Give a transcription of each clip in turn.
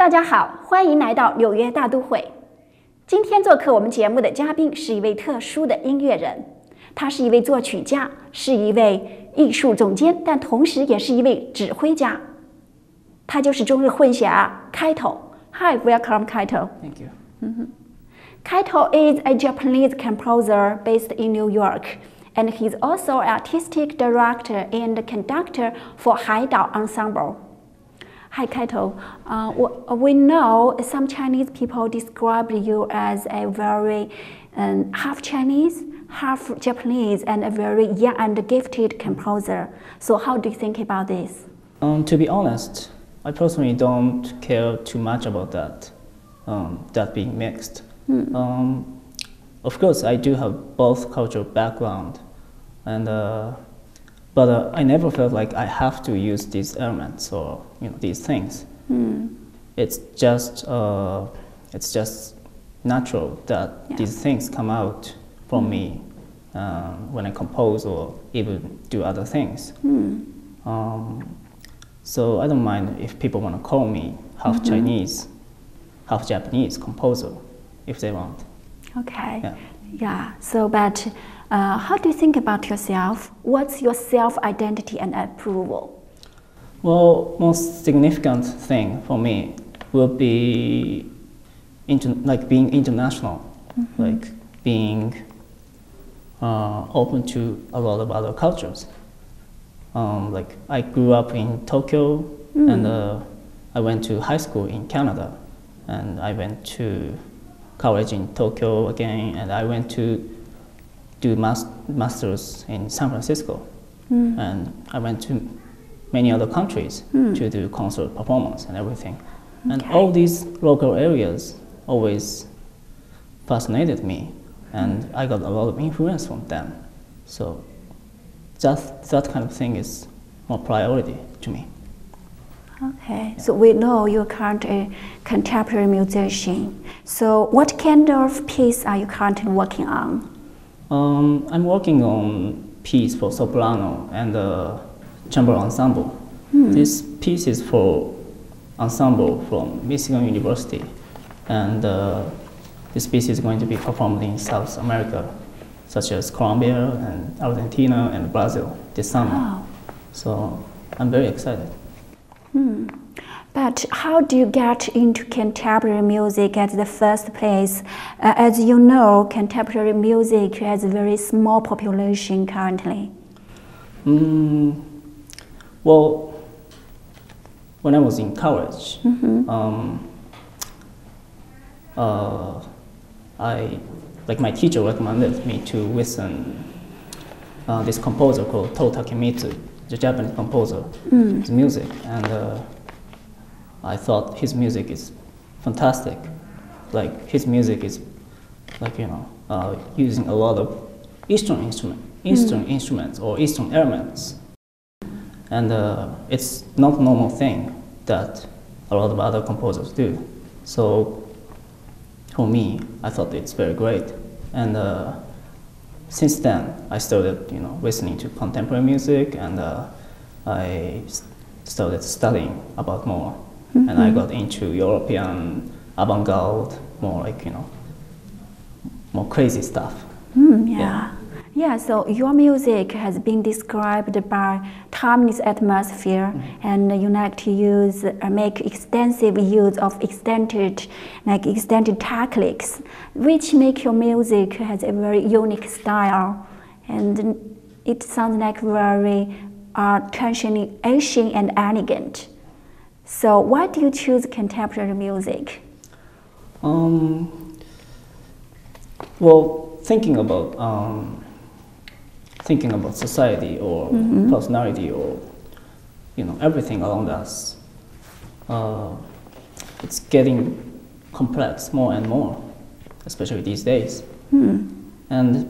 大家好，欢迎来到纽约大都会。今天做客我们节目的嘉宾是一位特殊的音乐人，他是一位作曲家，是一位艺术总监，但同时也是一位指挥家。他就是中日混血Kaito。Hi, welcome Kaito. Thank you. Kaito is a Japanese composer based in New York, and he's also an artistic director and conductor for Haidao Ensemble. Hi, Kaito. We know some Chinese people describe you as a very half Chinese, half Japanese, and a very young and gifted composer. So how do you think about this? To be honest, I personally don't care too much about that being mixed. Of course, I do have both cultural background, but I never felt like I have to use these elements or these things. It's just natural that these things come out from me when I compose or even do other things. So I don't mind if people want to call me half Chinese, half Japanese composer, if they want. Okay. Yeah. So, but how do you think about yourself? What's your self-identity and approval? Well, most significant thing for me would be being international, like being open to a lot of other cultures. Like I grew up in Tokyo, and I went to high school in Canada, and I went to college in Tokyo again, and I went to do masters in San Francisco, and I went to many other countries to do concert performance and everything. And all these local areas always fascinated me, and I got a lot of influence from them. So that kind of thing is more priority to me. Okay, so we know you're currently a contemporary musician. So what kind of piece are you currently working on? I'm working on piece for soprano and chamber ensemble. This piece is for ensemble from Michigan University, and this piece is going to be performed in South America, such as Colombia and Argentina and Brazil this summer. Wow. So I'm very excited. But how do you get into contemporary music at the first place? As you know, contemporary music has a very small population currently. Well, when I was in college, my teacher recommended me to listen this composer called Toru Takemitsu, the Japanese composer, his music, and I thought his music is fantastic. Like his music is using a lot of Eastern instruments or Eastern elements, and it's not a normal thing that a lot of other composers do. So for me, I thought it's very great, and since then I started listening to contemporary music, and I started studying about more, and I got into European avant-garde, more more crazy stuff. Yeah, so your music has been described by timeless atmosphere, and you like to make extensive use of extended techniques, which make your music has a very unique style, and it sounds like very traditionally Asian and elegant. So why do you choose contemporary music? Well, thinking about society or personality or everything around us, it's getting complex more and more, especially these days. And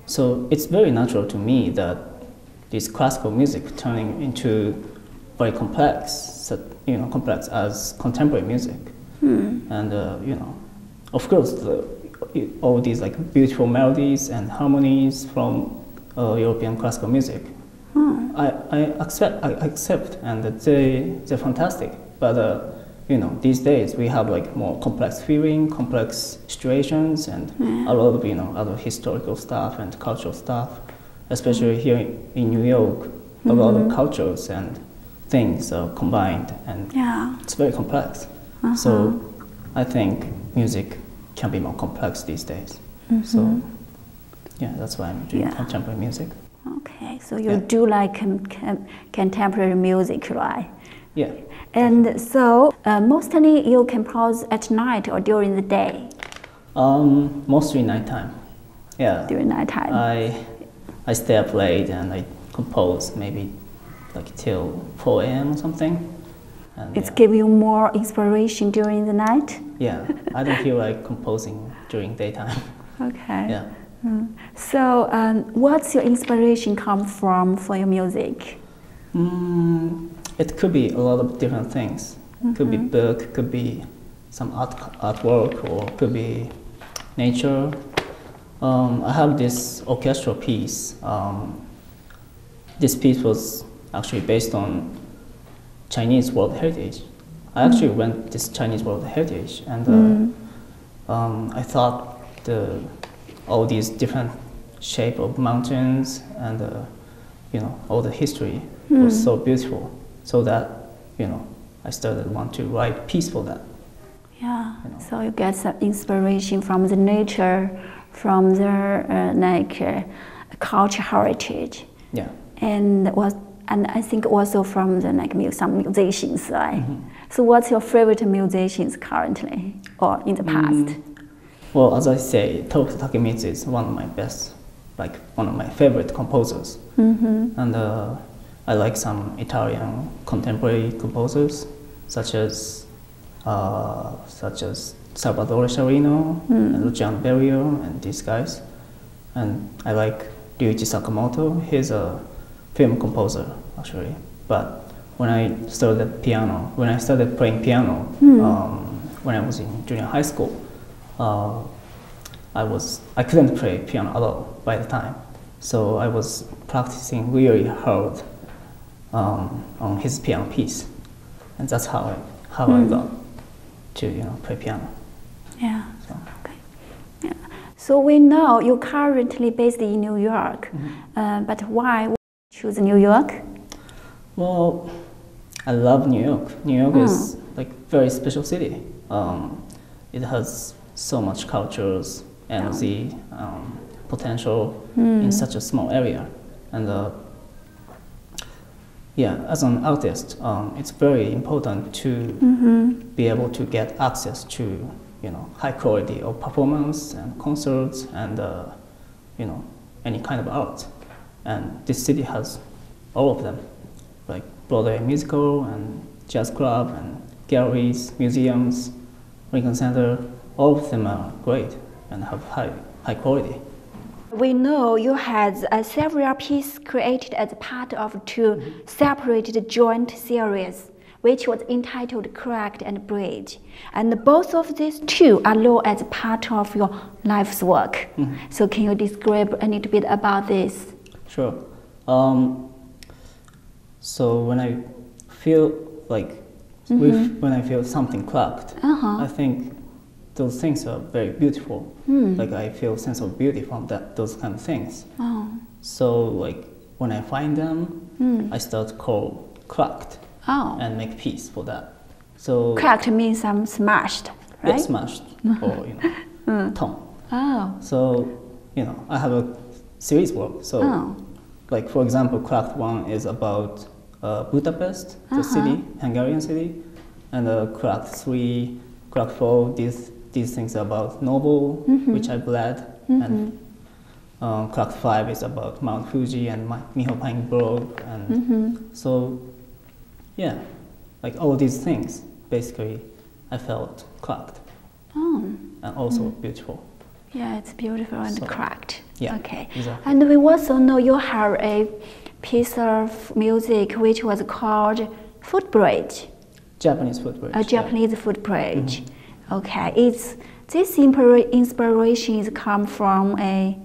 so it's very natural to me that this classical music turning into very complex, complex as contemporary music, and of course all these beautiful melodies and harmonies from European classical music. I accept, and they're fantastic. But you know, these days we have like more complex feeling, complex situations, and a lot of, you know, other historical stuff and cultural stuff. Especially here in New York, a lot of cultures and things are combined, and it's very complex. So I think music can be more complex these days. So yeah, that's why I'm doing contemporary music. Okay, so you do like contemporary music, right? Yeah. And so mostly you compose at night or during the day? Mostly nighttime. Yeah. During nighttime. I stay up late and I compose maybe like till 4 a.m. or something. And it's give you more inspiration during the night? Yeah, I don't feel like composing during daytime. Okay. Yeah. So what's your inspiration come from for your music? It could be a lot of different things. Could be book, could be some artwork, or could be nature. I have this orchestral piece. This piece was actually based on Chinese World Heritage. I actually went this Chinese World Heritage, and I thought all these different shape of mountains and you know, all the history was so beautiful. So that, you know, I started want to write a piece for that. Yeah. You know. So you get some inspiration from the nature, from the culture heritage. Yeah. And I think also from the some musicians, right? So what's your favorite musicians currently or in the past? Well, as I say, Toku Takemitsu is one of my best, like one of my favorite composers. And I like some Italian contemporary composers, such as Salvatore Sciarrino and Luciano Berio and these guys. And I like Ryuichi Sakamoto. He's a film composer, actually. But when I started playing piano, when I was in junior high school, I couldn't play piano at all by the time. So I was practicing really hard on his piano piece, and that's how I got to, you know, play piano. Yeah. So. Okay. Yeah. So we know you're currently based in New York, but why choose New York? Well, I love New York. New York is like very special city. It has so much cultures, energy, potential in such a small area, and yeah, as an artist, it's very important to be able to get access to, you know, high quality of performance and concerts and you know, any kind of art. And this city has all of them, like Broadway musical and jazz club and galleries, museums, Lincoln Center. All of them are great and have high quality. We know you had several pieces created as part of two separated joint series, which was entitled Cracked and Bridge. And both of these two are now as part of your life's work. So can you describe a little bit about this? Sure. So when I feel like, when I feel something cracked, I think those things are very beautiful. Like I feel a sense of beauty from those kind of things. So like when I find them, I start call cracked and make peace for that. So cracked means some smashed, right? Yeah, smashed or, you know, torn. So, you know, I have a series work. So like for example, cracked 1 is about Budapest, the city, Hungarian city, and cracked 3, cracked 4, these things are about Noble, which I bled, and cracked 5 is about Mount Fuji and Miho Pine Grove, and so yeah, like all these things, basically, I felt cracked, and also beautiful. Yeah, it's beautiful and cracked. Yeah, okay. Exactly. And we also know you have a piece of music which was called Footbridge. Japanese footbridge. A Japanese footbridge. Okay, this inspiration is come from a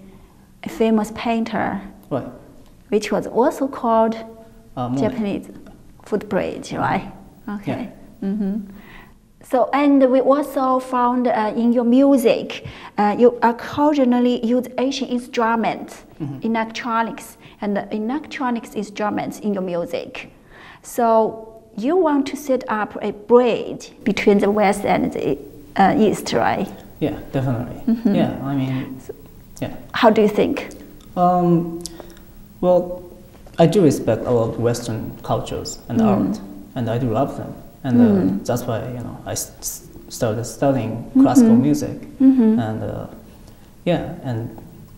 famous painter, Right. which was also called Japanese footbridge, right? Okay. Yeah. So, and we also found in your music, you occasionally use Asian instruments, electronics, and electronics instruments in your music. So, you want to set up a bridge between the West and the East, right? Yeah, definitely. Yeah, I mean, yeah. How do you think? Well, I do respect a lot of Western cultures and art, and I do love them. And that's why, you know, I started studying classical music. And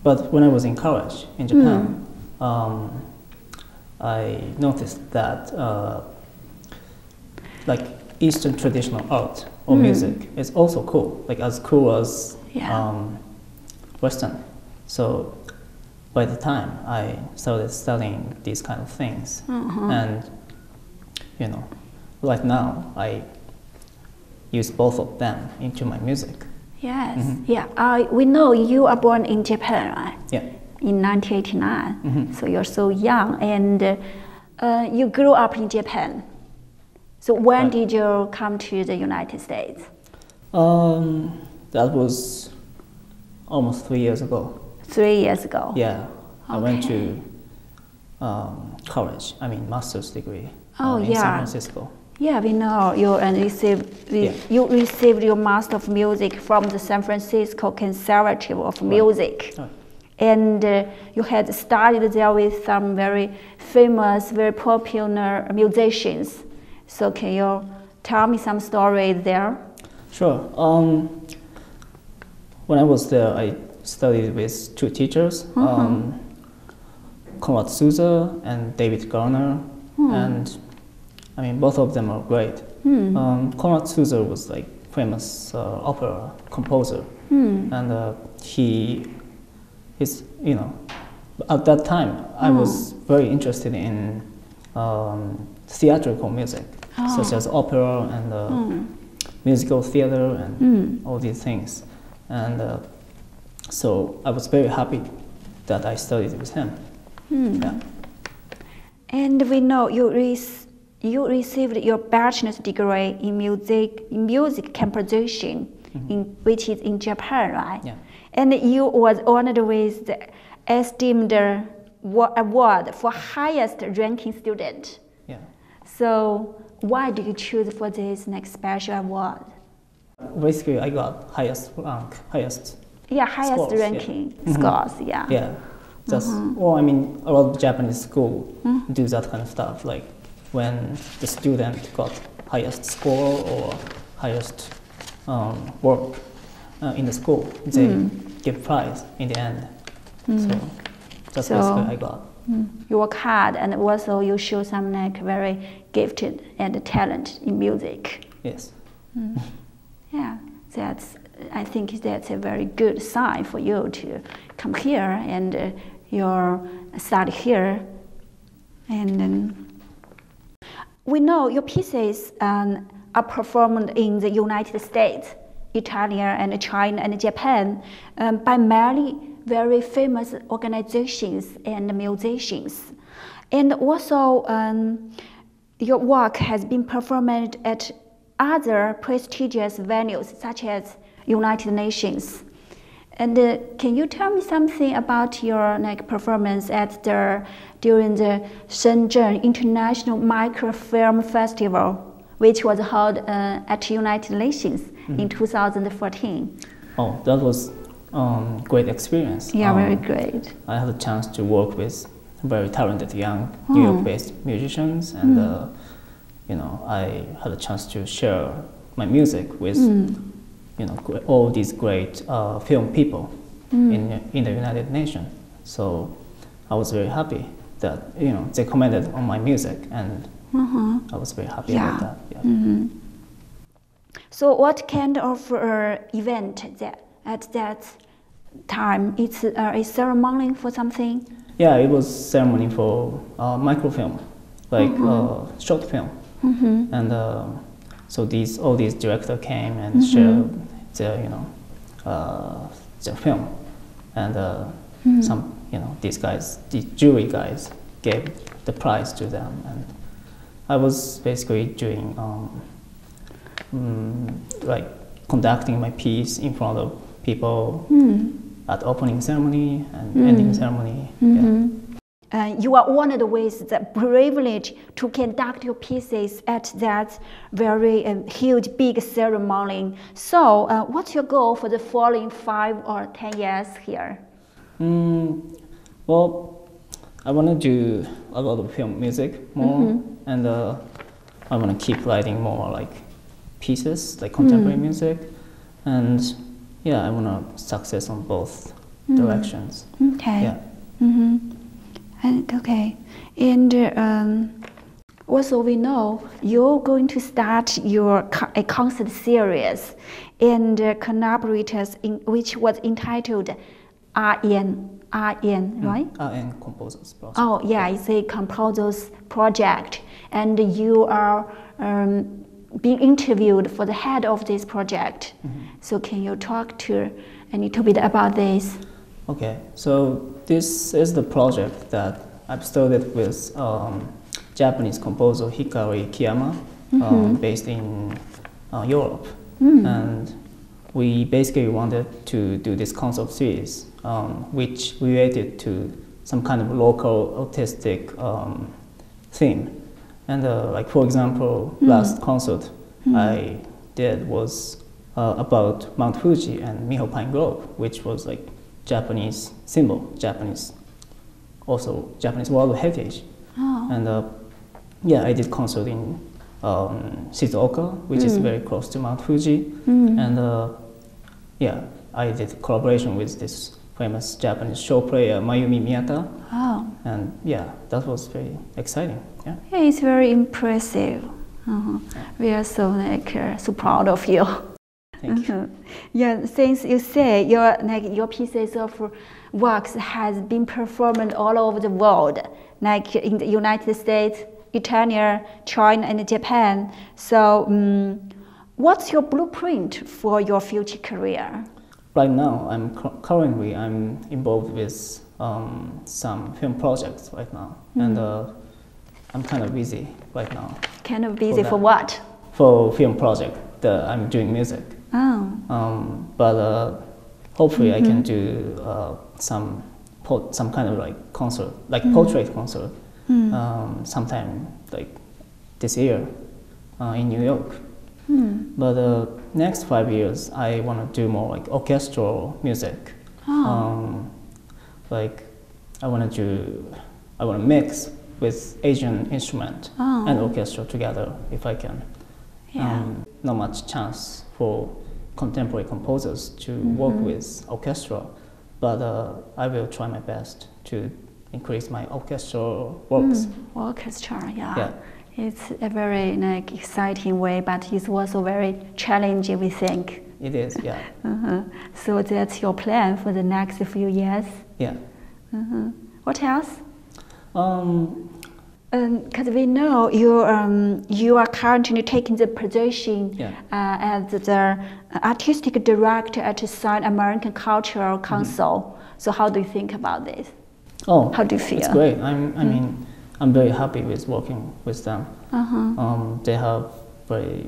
but when I was in college in Japan, I noticed that like Eastern traditional art or music is also cool, like as cool as Western. So by the time I started studying these kind of things, and you know, right now I use both of them into my music. Yes, we know you are born in Japan, right? Yeah. In 1989, so you're so young, and you grew up in Japan. So when did you come to the United States? That was almost 3 years ago. 3 years ago? Yeah, I went to college, master's degree in San Francisco. Yeah, we know you you received your Master of Music from the San Francisco Conservative of Music. Right. And you had studied there with some very famous, very popular musicians. So can you tell me some stories there? Sure. When I was there, I studied with two teachers, Konrad Souza and David Garner, and both of them are great. Konrad Souza was like famous opera composer, and he's at that time I was very interested in theatrical music, such as opera and musical theater and all these things, and so I was very happy that I studied with him. Yeah. And we know you received your bachelor's degree in music composition, which is in Japan, right? Yeah. And you was honored with the esteemed award for highest ranking student. Yeah. So why did you choose for this next special award? Basically, I got highest rank, highest scores, ranking scores. Yeah. Yeah. Just a lot of Japanese school do that kind of stuff. Like when the student got highest score or highest work in the school, they give prize in the end. So that's basically I got. You work hard, and also you show some very gifted and talent in music. Yes. Yeah, I think that's a very good sign for you to come here and you study here. And we know your pieces are performed in the United States, Italy, and China, and Japan by many very famous organizations and musicians. And also, your work has been performed at other prestigious venues, such as United Nations. And can you tell me something about your performance during the Shenzhen International Microfilm Festival, which was held at United Nations in 2014? Oh, that was great experience. Yeah, very great. I had a chance to work with very talented young New York-based musicians, and I had a chance to share my music with all these great film people in the United Nations. So I was very happy that they commented on my music, and I was very happy about that. Yeah. So what kind of event at that time? It's a ceremony for something? Yeah, it was ceremony for microfilm, like short film, and so all these directors came and shared their film, and some these jury guys gave the prize to them, and I was basically doing like conducting my piece in front of people at opening ceremony and ending ceremony. Yeah. You are honored with the privilege to conduct your pieces at that very huge, big ceremony. So, what's your goal for the following 5 or 10 years here? Well, I want to do a lot of film music more, and I want to keep writing more like pieces, like contemporary music, and yeah, I want to success on both directions. Okay. Yeah. Okay, and also we know you're going to start a concert series and collaborators which was entitled RN, right? RN Composers Project. Oh yeah, it's a composers project, and you are being interviewed for the head of this project. So can you talk to a little bit about this? Okay, so this is the project that I've started with Japanese composer Hikari Kiyama, based in Europe. And we basically wanted to do this concert series, which related to some kind of local artistic theme. And like for example, last concert I did was about Mount Fuji and Miho Pine Grove, which was like Japanese symbol, also Japanese World Heritage. And yeah, I did concert in Shizuoka, which is very close to Mount Fuji. And yeah, I did collaboration with this famous Japanese show player Mayumi Miyata. And yeah, that was very exciting. Yeah, it's very impressive. We are so so proud of you. Thank you. Yeah, since you say your pieces of works has been performed all over the world, like in the United States, Italy, China, and Japan. So, what's your blueprint for your future career? Right now, currently I'm involved with some film projects right now, and I'm kind of busy right now. Kind of busy for what? For film project that I'm doing music. But hopefully I can do some kind of like concert, like portrait concert, sometime like this year in New York. But next 5 years I want to do more like orchestral music. Like I want to mix with Asian instrument and orchestra together if I can. Not much chance for contemporary composers to work with orchestra, but I will try my best to increase my orchestral works. Orchestra, yeah. It's a very exciting way, but it's also very challenging, we think. It is, yeah. So that's your plan for the next few years? Yeah. What else? Because we know you are currently taking the position as the artistic director at the South American Cultural Council. So how do you think about this? Oh, how do you feel? It's great. I mean, I'm very happy with working with them. They have very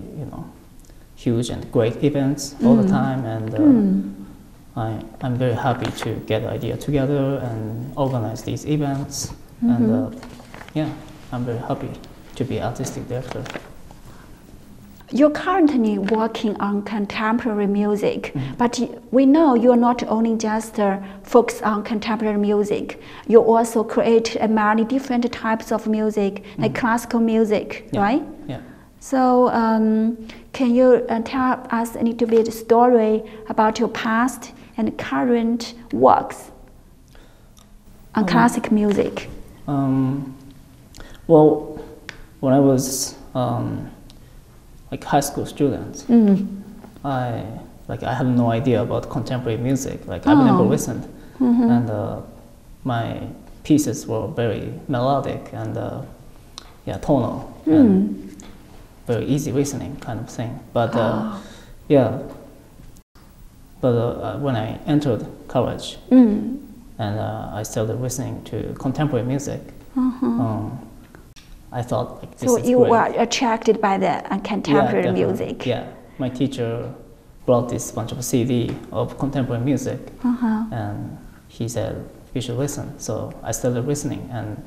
huge and great events all the time, and I'm very happy to get the idea together and organize these events. And yeah, I'm very happy to be artistic director. You're currently working on contemporary music, but we know you're not only just focused on contemporary music. You also create many different types of music, like classical music, right? Yeah. So can you tell us a little bit story about your past and current works on classic music? Well, when I was like high school student, I had no idea about contemporary music. Like I've never listened, and my pieces were very melodic and tonal and very easy listening kind of thing. But when I entered college and I started listening to contemporary music, I thought like this So is you great. were attracted by the contemporary definitely. music. Yeah, my teacher brought this bunch of CD of contemporary music, and he said you should listen. So I started listening, and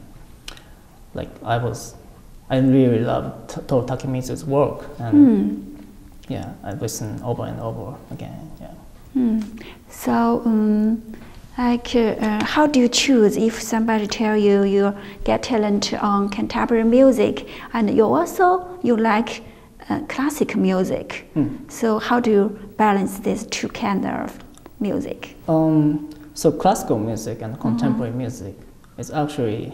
like I really loved Toru Takemitsu's work, and yeah, I listened over and over again. Yeah. So, how do you choose if somebody tell you you get talent on contemporary music and you like classic music? So how do you balance these two kinds of music? So classical music and contemporary music is actually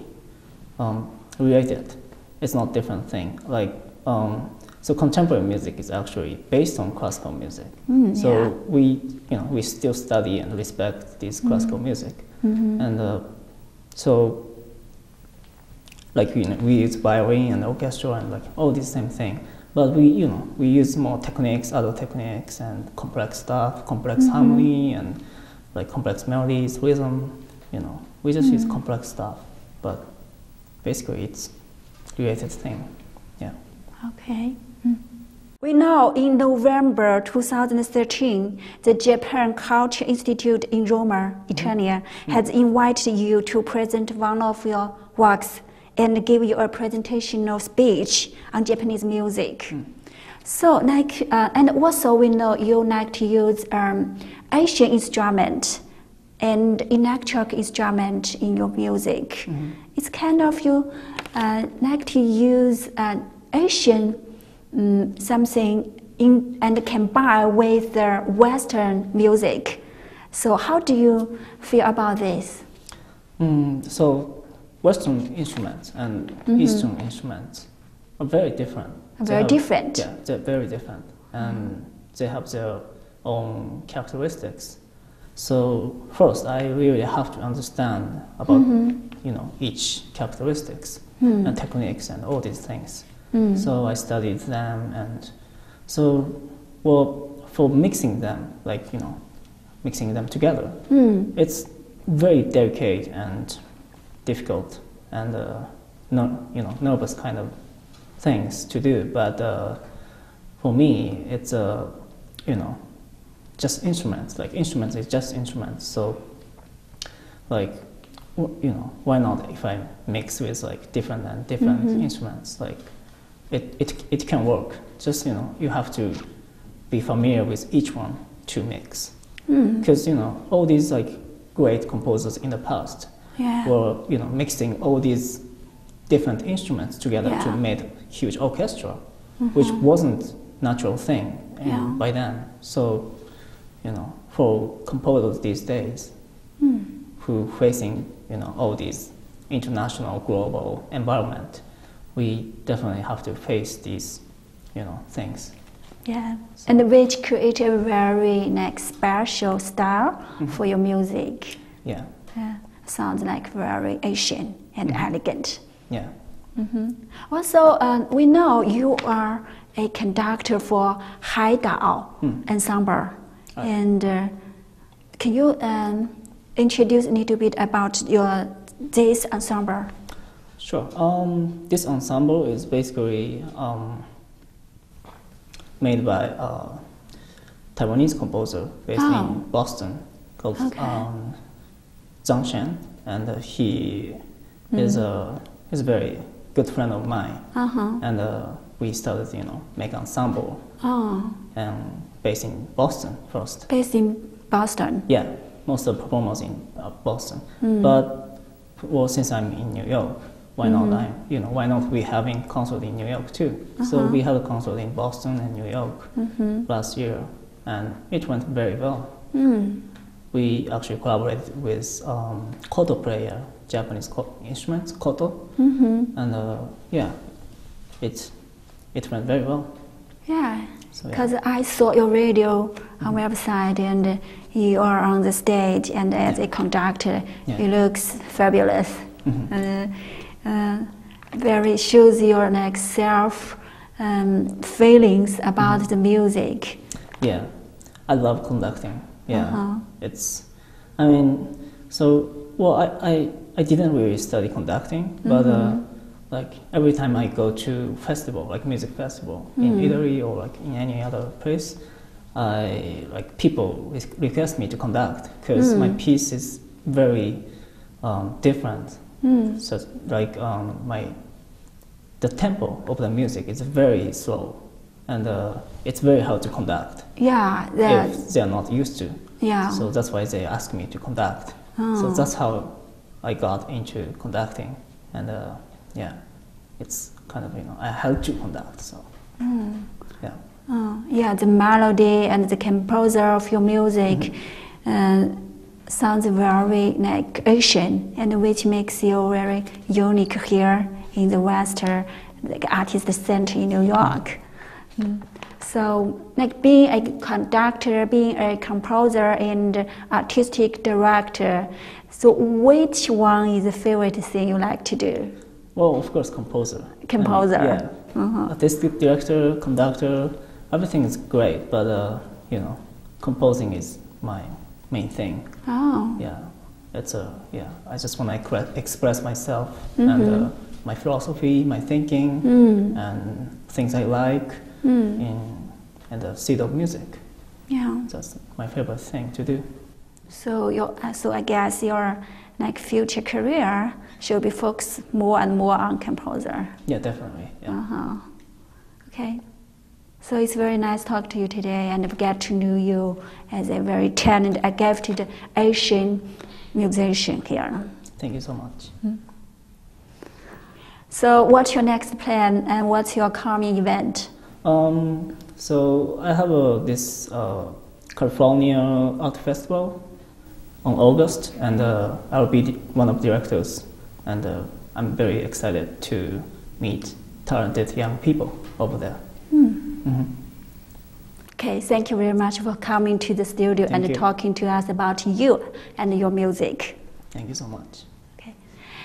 related. It's not different thing. Like so contemporary music is actually based on classical music. So we still study and respect this classical music, and so like we use violin and orchestra and like all this same thing. But we use more techniques, other techniques, and complex stuff, complex harmony, and like complex melodies, rhythm. We just use complex stuff, but basically it's related thing. Yeah. Okay. We know in November 2013, the Japan Culture Institute in Roma, Italy, has invited you to present one of your works and give you a presentational speech on Japanese music. So, and also we know you like to use Asian instrument and electric instrument in your music. It's kind of you like to use Asian something and combine with the Western music. So how do you feel about this? So Western instruments and Eastern instruments are very different. Very different. Yeah, they're very different, and they have their own characteristics. So first, I really have to understand about each characteristics and techniques and all these things. So I studied them, and so for mixing them, mixing them together, it's very delicate and difficult and nervous kind of things to do. But for me, it's just instruments. Like instruments is just instruments. So why not if I mix with different instruments? It can work. Just you have to be familiar with each one to mix, because all these great composers in the past were mixing all these different instruments together to make a huge orchestra, which wasn't natural thing by then. So for composers these days who facing all these international global environment, we definitely have to face these, things. Yeah, so. And which create a very special style for your music. Yeah. Sounds like very Asian and elegant. Yeah. Also, we know you are a conductor for Haidao ensemble, and can you introduce a little bit about this ensemble? Sure. This ensemble is basically made by a Taiwanese composer based in Boston called Zhang Shen, and he is a very good friend of mine. And we started, make ensemble. And based in Boston first. Based in Boston. Yeah, most of the performers in Boston. But since I'm in New York, why not? Why not we having concert in New York too? So we had a concert in Boston and New York last year, and it went very well. We actually collaborated with koto player, Japanese instruments, koto, and it went very well. Yeah, because I saw your video on website, and you are on the stage, and as a conductor, it looks fabulous. Very shows your self feelings about the music. Yeah, I love conducting. Yeah, I I didn't really study conducting, but like every time I go to festival, like music festival in Italy or like in any other place, people request me to conduct because my piece is very different. So like the tempo of the music is very slow, and it's very hard to conduct. Yeah, if they are not used to. Yeah. So that's why they ask me to conduct. So that's how I got into conducting, and yeah, it's kind of I had to conduct. So yeah. Yeah, the melody and the composer of your music sounds very like Asian, and which makes you very unique here in the Western like artist center in New York. So, like being a conductor, being a composer, and artistic director, so which one is the favorite thing you like to do? Well, of course, composer. Composer. Yeah. Artistic director, conductor, everything is great, but composing is my main thing. Oh. Yeah, it's I just want to express myself and my philosophy, my thinking, and things I like in the seed of music. Yeah. That's my favorite thing to do. So I guess your like future career should be focused more and more on composer. Yeah, definitely. Yeah. Okay. So it's very nice talking to you today and get to know you as a very talented, gifted Asian musician here. Thank you so much. So what's your next plan and what's your coming event? So I have this California Art Festival on August, and I'll be one of the directors, and I'm very excited to meet talented young people over there. Okay, thank you very much for coming to the studio and talking to us about you and your music. Thank you so much.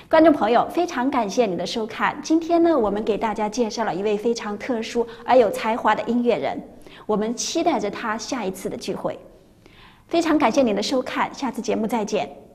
观众朋友，非常感谢你的收看。今天呢，我们给大家介绍了一位非常特殊而有才华的音乐人，我们期待着他下一次的聚会。非常感谢你的收看，下次节目再见。